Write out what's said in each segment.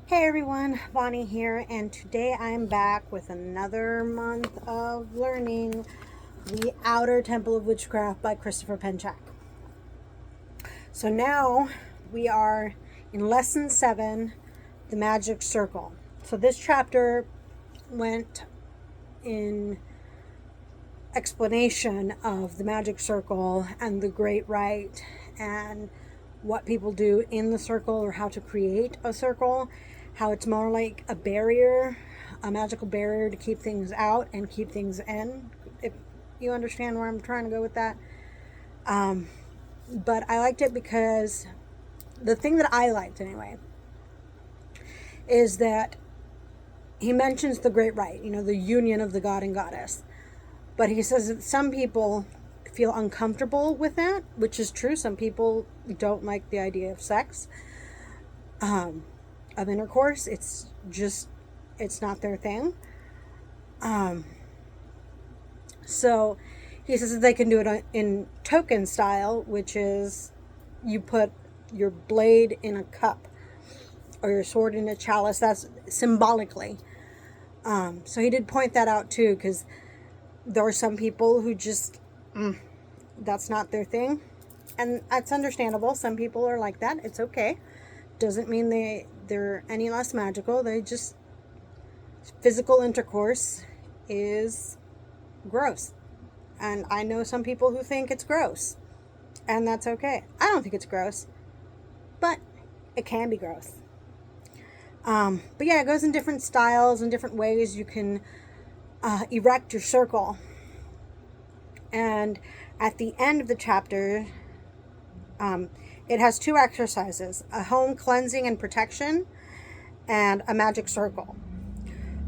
Hey everyone, Bonnie here, and today I'm back with another month of learning The Outer Temple of Witchcraft by Christopher Penchak. So now we are in Lesson 7, The Magic Circle. So this chapter went in explanation of the magic circle and the great rite and what people do in the circle or how to create a circle, how it's more like a barrier, a magical barrier to keep things out and keep things in, if you understand where I'm trying to go with that. But I liked it because the thing that I liked anyway is that he mentions the great rite, the union of the god and goddess. But he says that some people feel uncomfortable with that, which is true. Some people don't like the idea of sex, of intercourse. It's not their thing. So he says that they can do it in token style, which is you put your blade in a cup or your sword in a chalice. That's symbolically. So he did point that out too, because there are some people who just, that's not their thing. And that's understandable. Some people are like that. It's okay. Doesn't mean they're any less magical. They just, physical intercourse is gross. And I know some people who think it's gross. And that's okay. I don't think it's gross. But it can be gross. But yeah, it goes in different styles and different ways you can erect your circle. And at the end of the chapter, it has two exercises: a home cleansing and protection and a magic circle.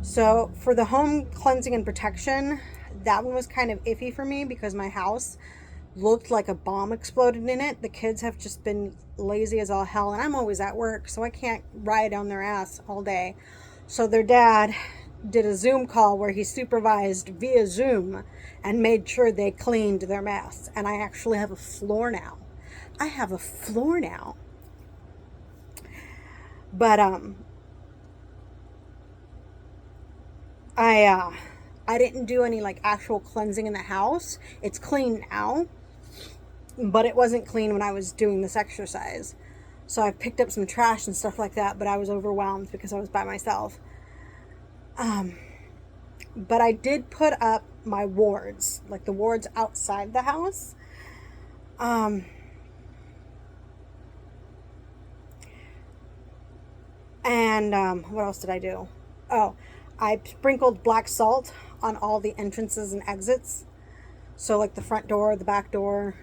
So for the home cleansing and protection, that one was kind of iffy for me because my house looked like a bomb exploded in it. The kids have just been lazy as all hell, and I'm always at work, so I can't ride on their ass all day. So their dad did a Zoom call where he supervised via Zoom and made sure they cleaned their mess. And I actually have a floor now. But I didn't do any like actual cleansing in the house. It's clean now, but it wasn't clean when I was doing this exercise. So I picked up some trash and stuff like that, but I was overwhelmed because I was by myself. But I did put up my wards, like the wards outside the house. What else did I do? Oh, I sprinkled black salt on all the entrances and exits. So like the front door, the back door,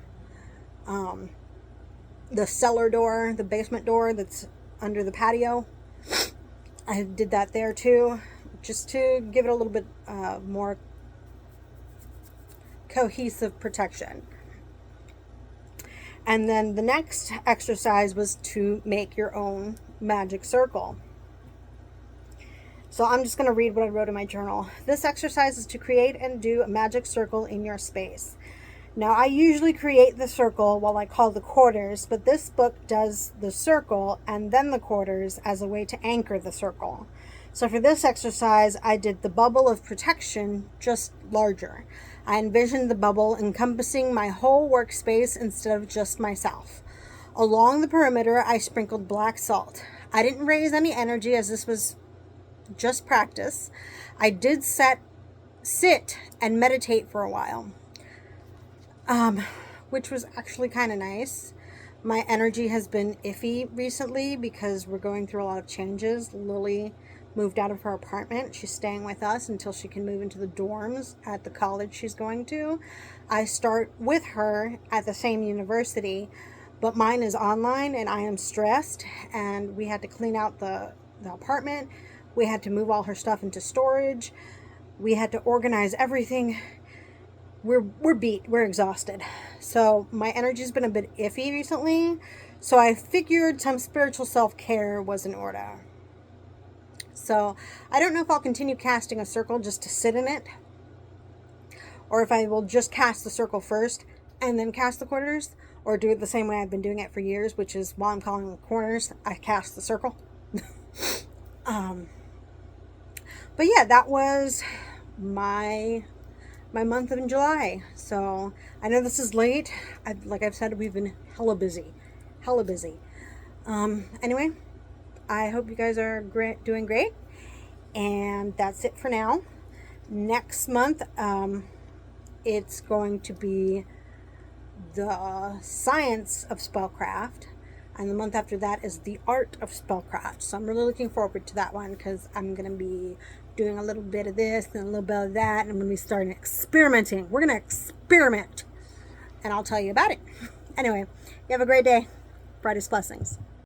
the cellar door, the basement door that's under the patio. I did that there too, just to give it a little bit more cohesive protection. And then the next exercise was to make your own magic circle. So I'm just going to read what I wrote in my journal. This exercise is to create and do a magic circle in your space. Now, I usually create the circle while I call the quarters, but this book does the circle and then the quarters as a way to anchor the circle. So for this exercise, I did the bubble of protection, just larger. I envisioned the bubble encompassing my whole workspace instead of just myself. Along the perimeter, I sprinkled black salt. I didn't raise any energy as this was just practice. I did sit and meditate for a while, which was actually kind of nice. My energy has been iffy recently because we're going through a lot of changes. Lily moved out of her apartment. She's staying with us until she can move into the dorms at the college she's going to. I start with her at the same university, but mine is online and I am stressed, and we had to clean out the apartment. We had to move all her stuff into storage. We had to organize everything. We're beat. We're exhausted. So my energy's been a bit iffy recently. So I figured some spiritual self-care was in order. So I don't know if I'll continue casting a circle just to sit in it, or if I will just cast the circle first and then cast the quarters, or do it the same way I've been doing it for years, which is while I'm calling the corners, I cast the circle. Um, but yeah, that was my month of July. So I know this is late. Like I've said, we've been hella busy, hella busy. Anyway, I hope you guys are doing great, and that's it for now. Next month, it's going to be the science of spellcraft, and the month after that is the art of spellcraft. So I'm really looking forward to that one because I'm going to be doing a little bit of this and a little bit of that, and I'm going to be starting experimenting. We're going to experiment, and I'll tell you about it. Anyway, you have a great day. Brightest blessings.